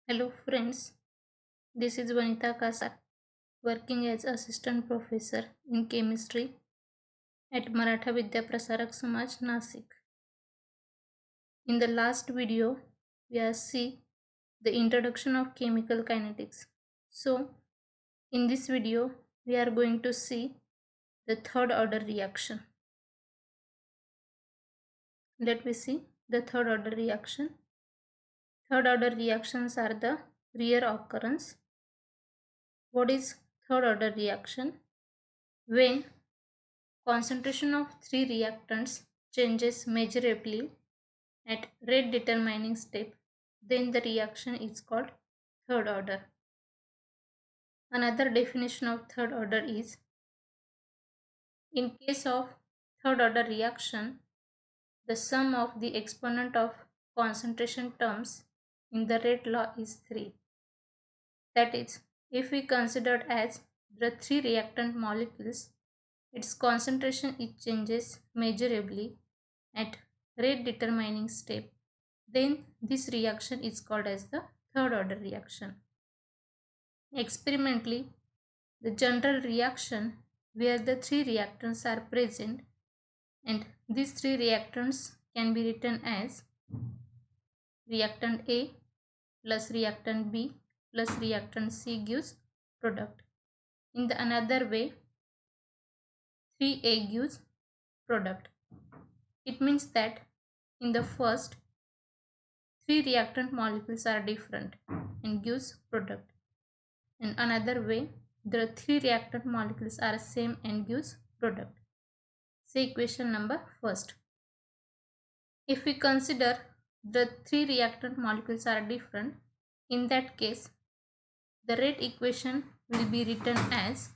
Hello friends, this is Vanita Kasar, working as assistant professor in chemistry at Maratha Vidya Prasarak Samaj, Nasik. In the last video, we have seen the introduction of chemical kinetics. So, in this video, we are going to see the third order reaction. Let me see the third order reaction. Third order reactions are the rare occurrence. What is third order reaction? When concentration of three reactants changes measurably at rate determining step, then the reaction is called third order. Another definition of third order is, in case of third order reaction, the sum of the exponent of concentration terms in the rate law is 3. That is, if we consider as the three reactant molecules, its concentration it changes measurably at rate determining step, then this reaction is called as the third order reaction. Experimentally, the general reaction where the three reactants are present and these three reactants can be written as reactant A plus reactant B plus reactant C gives product. In the another way, 3A gives product. It means that in the first, three reactant molecules are different and gives product. In another way, the three reactant molecules are same and gives product. Say equation number first. If we consider the three reactant molecules are different, in that case, the rate equation will be written as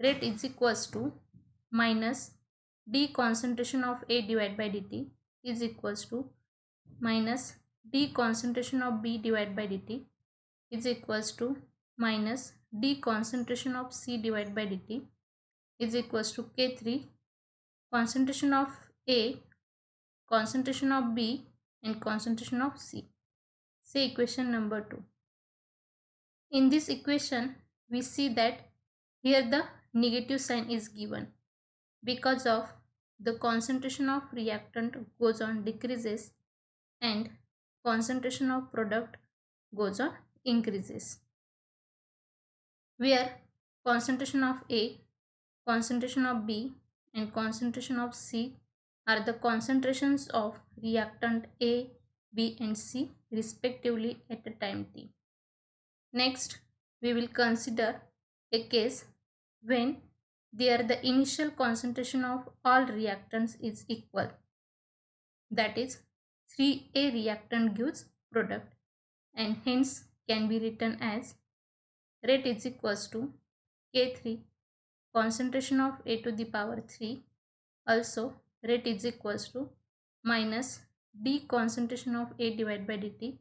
rate is equals to minus d concentration of A divided by dt is equals to minus d concentration of B divided by dt is equals to minus d concentration of C divided by dt is equals to K3 concentration of A, concentration of B and concentration of C. Say equation number 2. In this equation, we see that here the negative sign is given because of the concentration of reactant goes on decreases and concentration of product goes on increases. Where concentration of A, concentration of B and concentration of C are the concentrations of reactant A, B and C respectively at a time t. Next, we will consider a case when there the initial concentration of all reactants is equal. That is, 3A reactant gives product and hence can be written as rate is equals to K3 concentration of A to the power 3, also rate is equals to minus d concentration of A divided by dt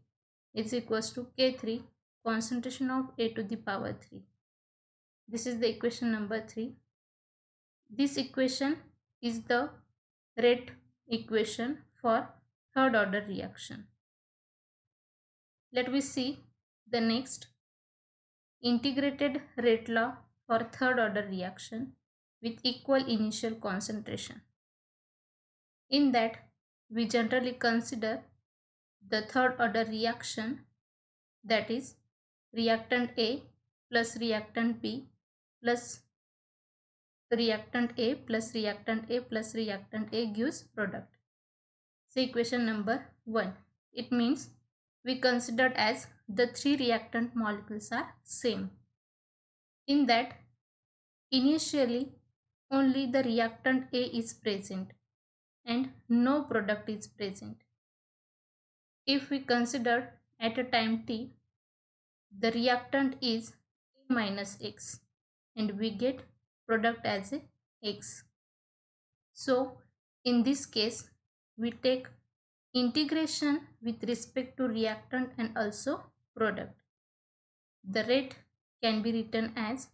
is equals to K3 concentration of A to the power 3. This is the equation number 3. This equation is the rate equation for third order reaction. Let me see the next integrated rate law for third order reaction with equal initial concentration. In that, we generally consider the third order reaction, that is reactant A plus reactant B plus reactant A plus reactant A plus reactant A gives product. So equation number 1. It means we considered as the three reactant molecules are same. In that, initially only the reactant A is present and no product is present. If we consider at a time t, the reactant is A minus X and we get product as a X. So in this case, we take integration with respect to reactant and also product. The rate can be written as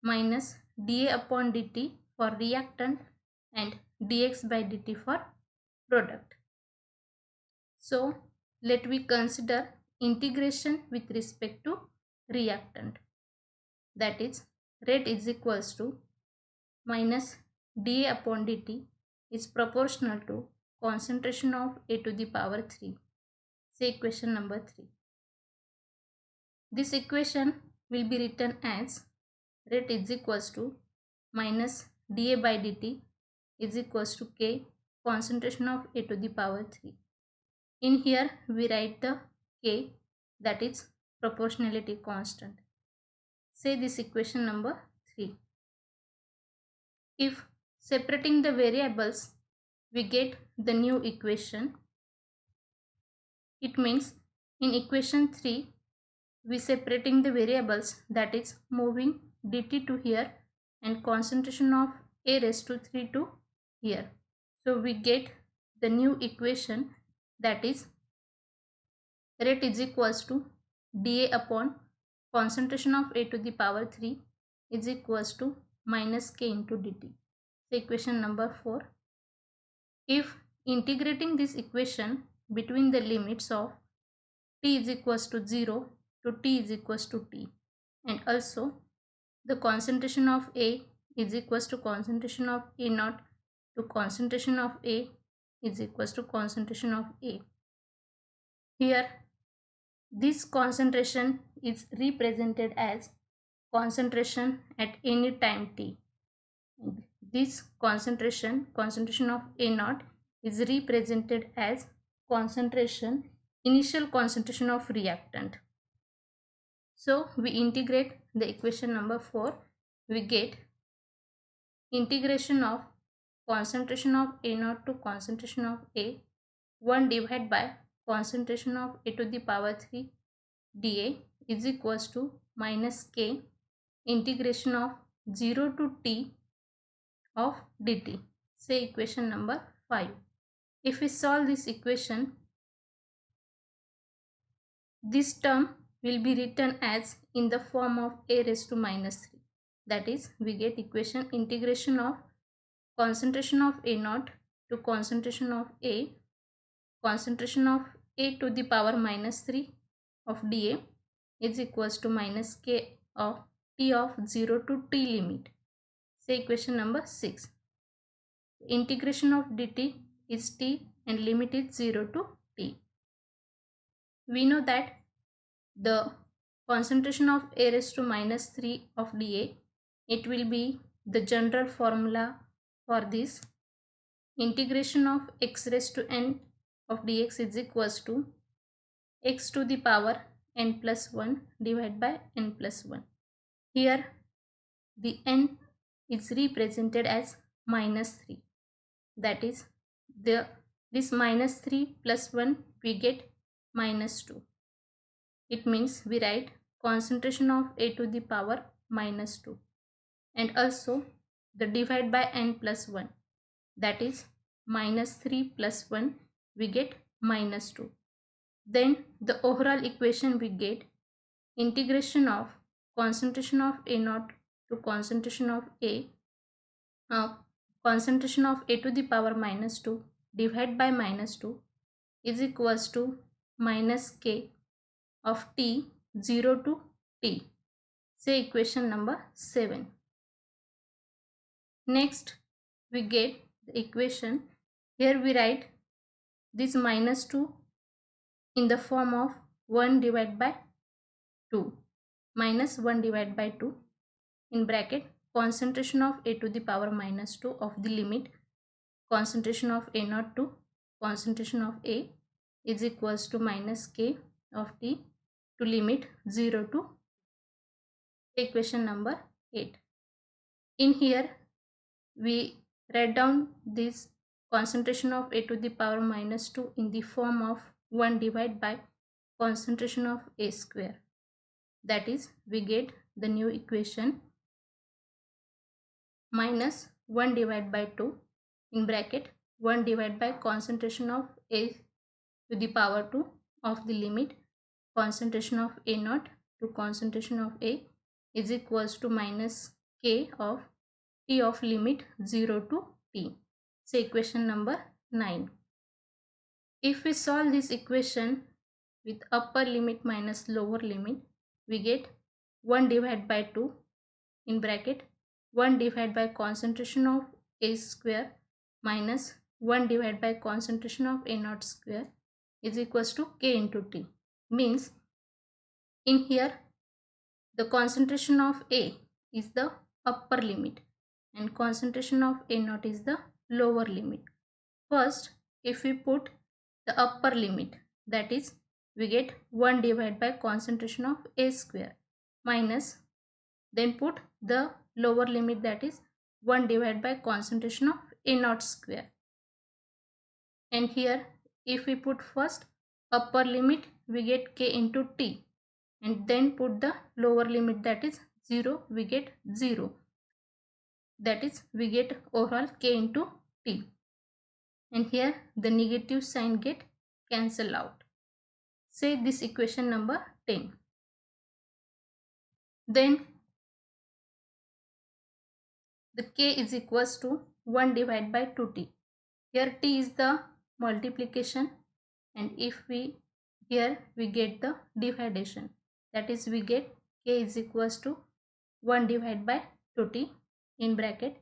minus dA upon dt for reactant and dx by dt for product. So let we consider integration with respect to reactant. That is, rate is equals to minus dA upon dt is proportional to concentration of A to the power 3. Say equation number 3. This equation will be written as rate is equals to minus dA by dt is equals to K concentration of A to the power 3. In here we write the K, that is proportionality constant. Say this equation number 3. If separating the variables we get the new equation, it means in equation 3 we separating the variables, that is moving dt to here and concentration of A raised to 3 to here. So we get the new equation, that is rate is equals to dA upon concentration of A to the power 3 is equals to minus K into dt. So equation number 4. If integrating this equation between the limits of t is equals to 0 to t is equals to t, and also the concentration of A is equals to concentration of A naught to concentration of A is equals to concentration of A. Here this concentration is represented as concentration at any time t. This concentration of A naught is represented as initial concentration of reactant. So we integrate the equation number 4, we get integration of concentration of A naught to concentration of A 1 divided by concentration of A to the power 3 dA is equals to minus K integration of 0 to t of dt. Say equation number 5. If we solve this equation, this term will be written as in the form of A raised to minus 3. That is, we get equation integration of concentration of A naught to concentration of A to the power minus 3 of dA is equals to minus K of t of 0 to t limit. Say equation number 6. Integration of dt is t and limit is 0 to t. We know that the concentration of A raised to minus 3 of dA, it will be the general formula for this. Integration of x raised to n of dx is equals to x to the power n plus 1 divided by n plus 1. Here the n is represented as minus 3. That is, this minus 3 plus 1 we get minus 2. It means we write concentration of A to the power minus 2, and also the divide by n plus 1, that is minus 3 plus 1 we get minus 2. Then the overall equation we get integration of concentration of A naught to concentration of A to the power minus 2 divided by minus 2 is equals to minus K of t 0 to t. Say equation number 7. Next we get the equation. Here we write this minus 2 in the form of 1 divided by 2 minus 1 divided by 2 in bracket concentration of A to the power minus 2 of the limit concentration of A naught to concentration of A is equals to minus K of t to limit 0 to equation number 8. In here we write down this concentration of A to the power minus 2 in the form of 1 divided by concentration of A square. That is, we get the new equation minus 1 divided by 2 in bracket 1 divided by concentration of A to the power 2 of the limit concentration of A naught to concentration of A is equals to minus K of t of limit 0 to t. So equation number 9. If we solve this equation, with upper limit minus lower limit, we get 1 divided by 2 in bracket 1 divided by concentration of A square minus 1 divided by concentration of A naught square is equals to K into T. Means in here the concentration of A is the upper limit and concentration of A naught is the lower limit. First, if we put the upper limit, that is we get 1 divided by concentration of A square minus, then put the lower limit, that is 1 divided by concentration of A naught square. And here if we put first upper limit, we get K into T, and then put the lower limit, that is 0, we get 0, that is we get overall K into T. And here the negative sign get cancel out. Say this equation number 10. Then the K is equals to 1 divided by 2T. Here T is the multiplication, and if we here we get the dividation, that is we get K is equals to 1 divided by 2T in bracket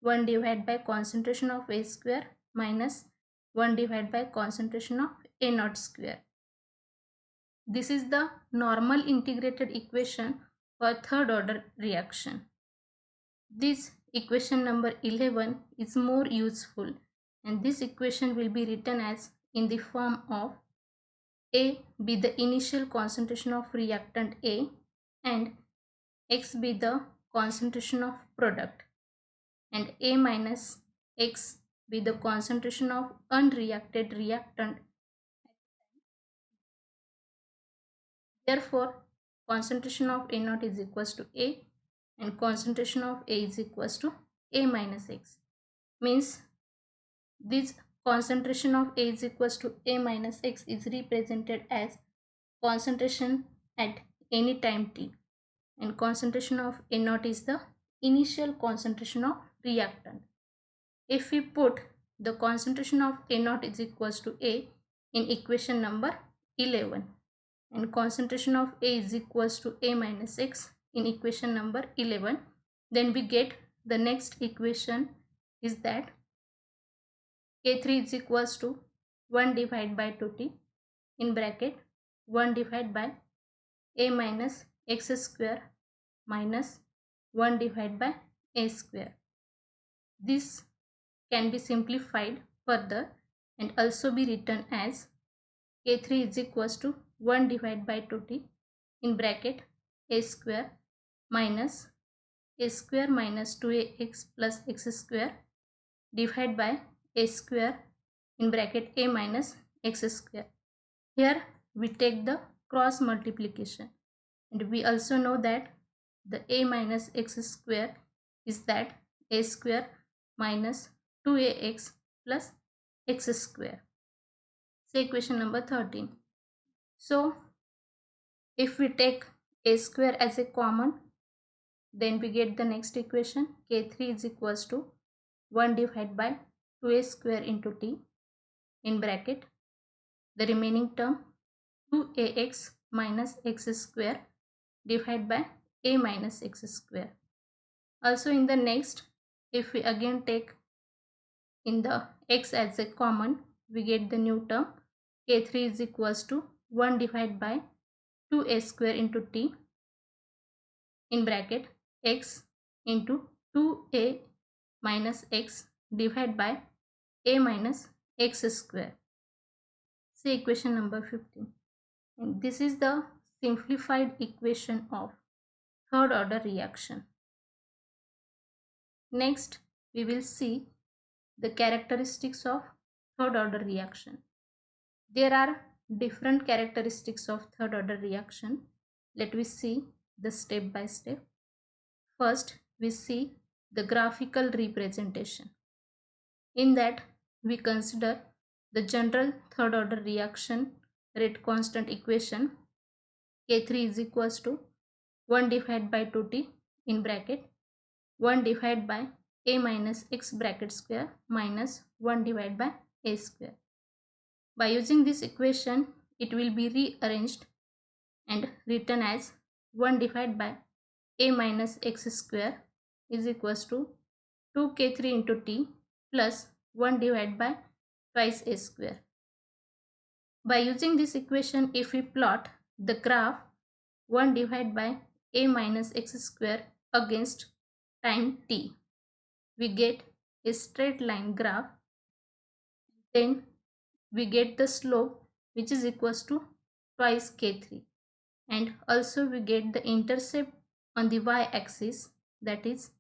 1 divided by concentration of A square minus 1 divided by concentration of A naught square. This is the normal integrated equation for third order reaction. This equation number 11 is more useful, and this equation will be written as in the form of A be the initial concentration of reactant A and X be the concentration of product, and A minus X be the concentration of unreacted reactant. Therefore, concentration of A naught is equals to A and concentration of A is equals to A minus X. Means this concentration of A is equals to A minus X is represented as concentration at any time t, and concentration of A naught is the initial concentration of reactant. If we put the concentration of A naught is equals to A in equation number 11 and concentration of A is equals to A minus X in equation number 11, then we get the next equation is that K3 is equals to 1 divided by 2T in bracket 1 divided by A minus X square minus 1 divided by A square. This can be simplified further and also be written as K3 is equals to 1 divided by 2T in bracket A square minus A square minus 2AX plus X square divided by A square in bracket A minus X square. Here we take the cross multiplication, and we also know that the A minus X square is that A square minus 2AX plus X square. Say equation number 13. So if we take A square as a common, then we get the next equation K3 is equals to 1 divided by 2A square into T in bracket the remaining term 2AX minus X square divided by A minus X square. Also in the next, if we again take in the X as a common, we get the new term K3 is equals to 1 divided by 2A square into T in bracket X into 2A minus X divided by A minus X square. Say equation number 15. And this is the simplified equation of third order reaction. Next, we will see the characteristics of third order reaction. There are different characteristics of third order reaction. Let us see the step by step. First, we see the graphical representation. In that, we consider the general third order reaction rate constant equation K3 is equals to 1 divided by 2T in bracket 1 divided by A minus X bracket square minus 1 divided by A square. By using this equation, it will be rearranged and written as 1 divided by a minus x square is equals to 2k3 into t plus 1 divided by twice a square. By using this equation, if we plot the graph 1 divided by a minus x square against time t, we get a straight line graph. Then we get the slope which is equals to twice k3, and also we get the intercept on the y-axis, that is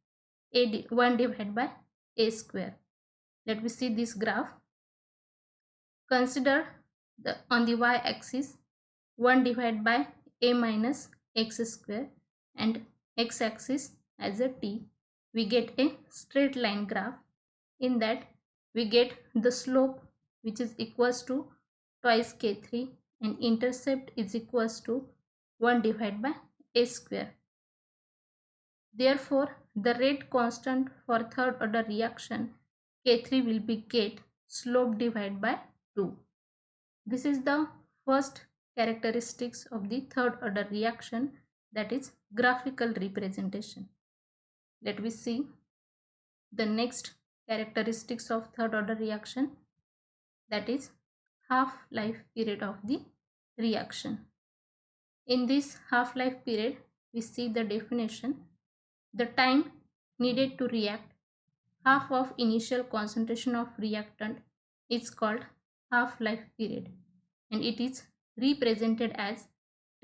1 divided by a square. Let me see this graph. Consider on the y-axis 1 divided by a minus x square and x-axis as a t. We get a straight line graph. In that we get the slope which is equals to twice k3 and intercept is equals to 1 divided by a square. Therefore, the rate constant for third order reaction K3 will be get slope divided by 2. This is the first characteristics of the third order reaction, that is graphical representation. Let me see the next characteristics of third order reaction, that is half-life period of the reaction. In this half-life period, we see the definition. The time needed to react half of initial concentration of reactant is called half-life period, and it is represented as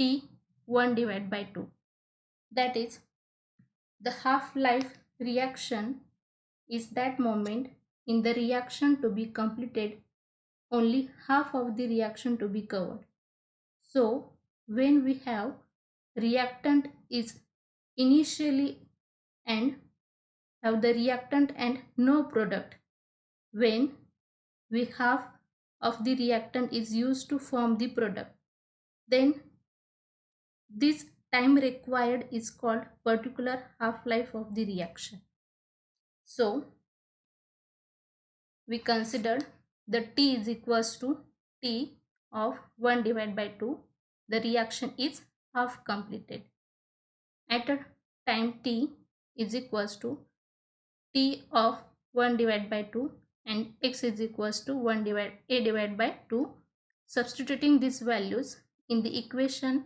T1 divided by 2. That is, the half-life reaction is that moment in the reaction to be completed, only half of the reaction to be covered. So when we have reactant is initially and have the reactant and no product, when we half of the reactant is used to form the product, then this time required is called particular half-life of the reaction. So we consider the T is equals to T of 1 divided by 2. The reaction is half completed. At a time T is equals to T of 1 divided by 2 and x is equals to a divided by 2. Substituting these values in the equation,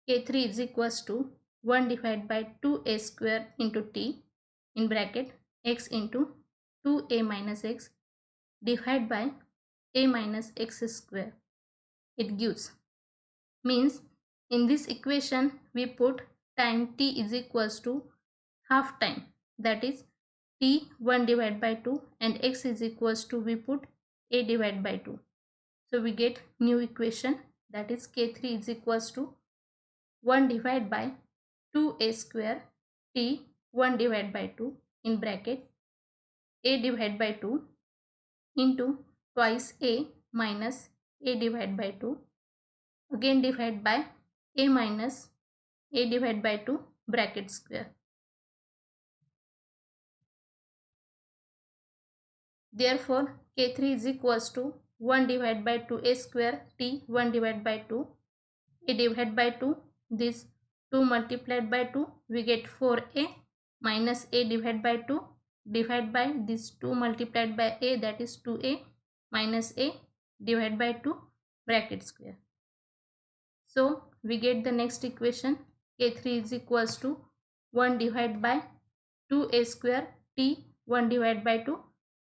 K3 is equals to 1 divided by 2a square into t in bracket x into 2a minus x divided by a minus x square. It gives, means in this equation we put time t is equals to half time, that is t 1 divided by 2, and x is equals to we put a divided by 2. So we get new equation, that is K3 is equals to 1 divided by 2a square t 1 divided by 2 in bracket a divided by 2 into twice a minus a divided by 2 again divided by a minus a divided by 2 bracket square. Therefore, K3 is equals to 1 divided by 2a square t 1 divided by 2 a divided by 2. This 2 multiplied by 2 we get 4a minus a divided by 2 divided by this 2 multiplied by a, that is 2a minus a divided by 2 bracket square. So we get the next equation, K3 is equals to 1 divided by 2a square t 1 divided by 2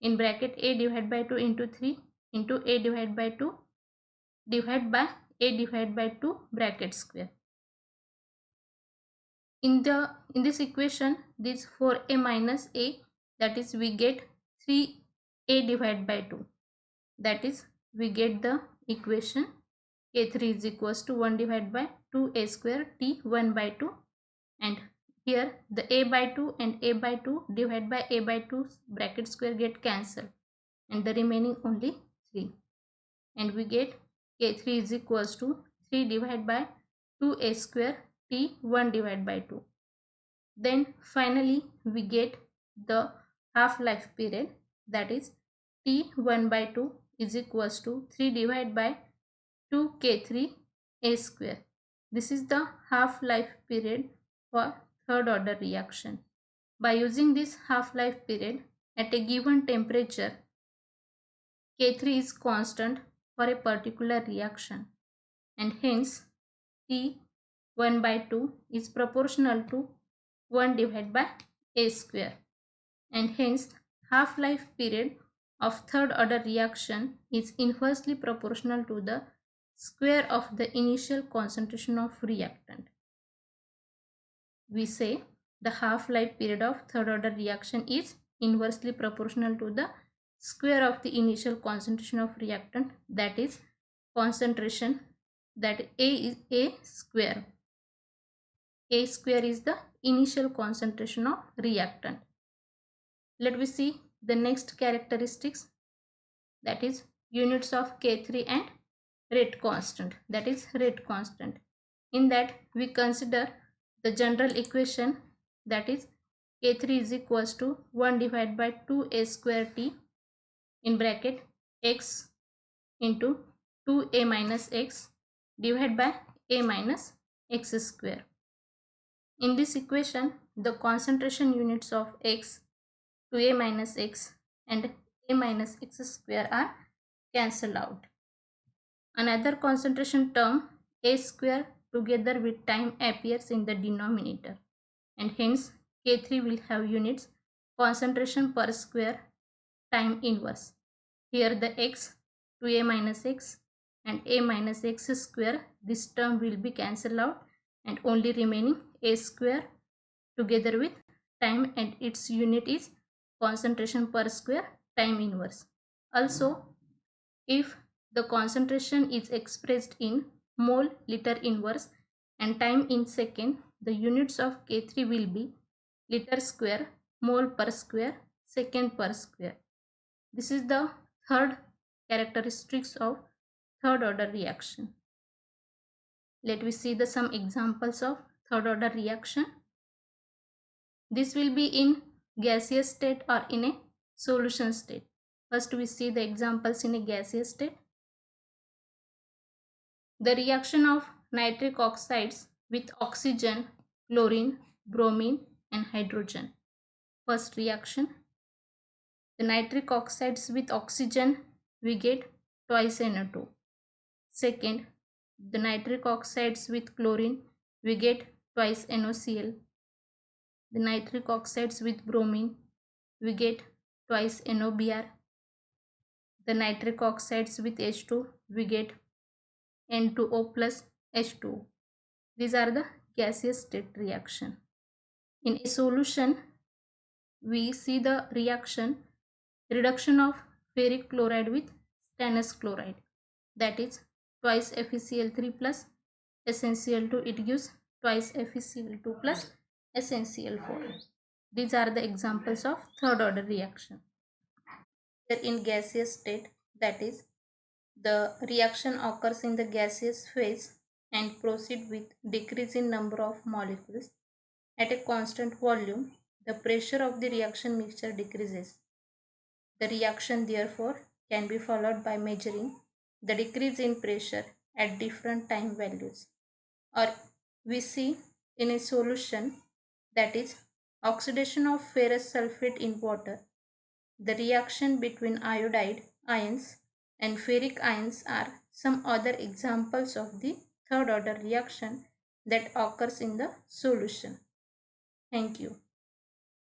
in bracket a divided by 2 into 3 into a divided by 2 divided by a divided by 2 bracket square. In this equation, this 4a minus a, that is we get 3a divided by 2, that is we get the equation K3 is equals to 1 divided by 2a square t 1 by 2, and here the a by 2 and a by 2 divided by a by 2 bracket square get cancelled and the remaining only 3, and we get K3 is equals to 3 divided by 2a square t 1 divided by 2. Then finally we get the half-life period, that is t 1 by 2 is equals to 3 divided by 2K3A square. This is the half-life period for third order reaction. By using this half-life period at a given temperature, K3 is constant for a particular reaction, and hence T 1 by 2 is proportional to 1 divided by A square, and hence half-life period of third order reaction is inversely proportional to the square of the initial concentration of reactant. We say the half-life period of third order reaction is inversely proportional to the square of the initial concentration of reactant, that is concentration, that A is A square. A square is the initial concentration of reactant. Let me see the next characteristics, that is units of K3 and rate constant, that is rate constant. In that we consider the general equation, that is K3 is equals to 1 divided by 2A square T in bracket x into 2A minus x divided by A minus x square. In this equation, the concentration units of x, 2A minus x and A minus x square are cancelled out. Another concentration term, A square, together with time appears in the denominator, and hence K3 will have units concentration per square time inverse. Here the x, 2A minus x and A minus x square, this term will be cancelled out and only remaining A square together with time, and its unit is concentration per square time inverse. Also, if the concentration is expressed in mole liter inverse and time in second, the units of K3 will be liter square, mole per square, second per square. This is the third characteristics of third order reaction. Let me see some examples of third order reaction. This will be in gaseous state or in a solution state. First we see the examples in a gaseous state. The reaction of nitric oxides with oxygen, chlorine, bromine and hydrogen. First reaction, the nitric oxides with oxygen, we get twice NO2. Second, the nitric oxides with chlorine, we get twice NOCl. The nitric oxides with bromine, we get twice NOBr. The nitric oxides with H2, we get N2O plus H2O. These are the gaseous state reaction. In a solution, we see the reduction of ferric chloride with stannous chloride, that is twice FeCl3 plus SnCl2, it gives twice FeCl2 plus SnCl4. These are the examples of third order reaction. Here in gaseous state, that is the reaction occurs in the gaseous phase and proceed with decrease in number of molecules. At a constant volume, the pressure of the reaction mixture decreases. The reaction therefore can be followed by measuring the decrease in pressure at different time values. Or we see in a solution, that is oxidation of ferrous sulfate in water. The reaction between iodide ions and ferric ions are some other examples of the third order reaction that occurs in the solution. Thank you.